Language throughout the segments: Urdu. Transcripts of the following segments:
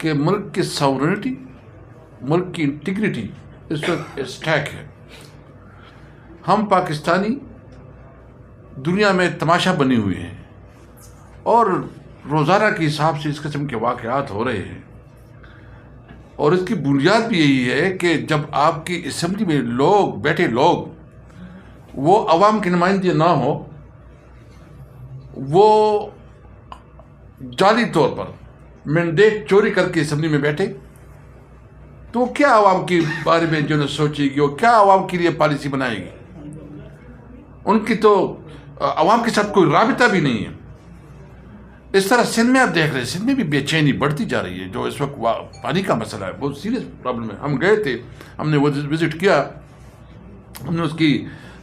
کہ ملک کی ساورنٹی، ملک کی انٹیگریٹی اس وقت اسٹیک ہے. ہم پاکستانی دنیا میں تماشا بنے ہوئے ہیں اور روزانہ کے حساب سے اس قسم کے واقعات ہو رہے ہیں. اور اس کی بنیاد بھی یہی ہے کہ جب آپ کی اسمبلی میں بیٹھے لوگ وہ عوام کے نمائندے نہ ہو، وہ جعلی طور پر مینڈیٹ چوری کر کے اسمبلی میں بیٹھے، تو وہ کیا عوام کے بارے میں جو سوچے گی، وہ کیا عوام کے لیے پالیسی بنائے گی؟ ان کی تو عوام کے ساتھ کوئی رابطہ بھی نہیں ہے. اس طرح سندھ میں آپ دیکھ رہے ہیں، سندھ میں بھی بے چینی بڑھتی جا رہی ہے. جو اس وقت پانی کا مسئلہ ہے، بہت سیریس پرابلم ہے. ہم گئے تھے، ہم نے وزٹ کیا، ہم نے اس کی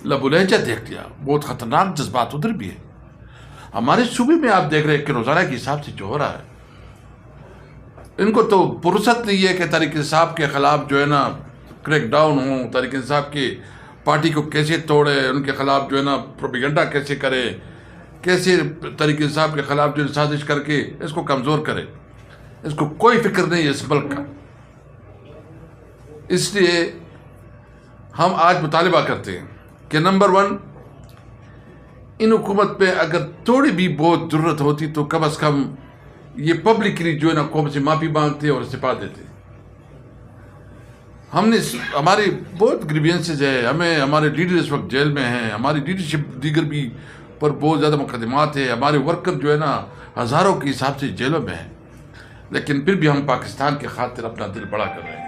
لب و لہجہ دیکھ لیا. بہت خطرناک جذبات ادھر بھی ہے. ہمارے صوبے میں آپ دیکھ رہے ہیں کہ روزانہ کے حساب سے جو ہو رہا ہے، ان کو تو فرصت نہیں ہے کہ طارق انصاف کے خلاف جو ہے نا کریک ڈاؤن ہو، طارق انصاف کی پارٹی کو کیسے توڑے، ان کے خلاف جو ہے نا پروپیگنڈا کیسے کرے، کیسے طارق انصاف کے خلاف جو سازش کر کے اس کو کمزور کرے. اس کو کوئی فکر نہیں ہے اس ملک کا. اس لیے ہم آج مطالبہ کرتے ہیں کہ نمبر 1، ان حکومت پہ اگر تھوڑی بھی بہت ضرورت ہوتی تو کم از کم یہ پبلکلی جو ہے نا قوم سے معافی مانگتے اور استعفیٰ دیتے. ہم نے ہماری بہت گریوینسز ہے، ہمارے لیڈر اس وقت جیل میں ہیں، ہماری لیڈرشپ دیگر بھی پر بہت زیادہ مقدمات ہیں، ہمارے ورکر جو ہے نا ہزاروں کے حساب سے جیلوں میں ہیں، لیکن پھر بھی ہم پاکستان کے خاطر اپنا دل بڑا کر رہے ہیں.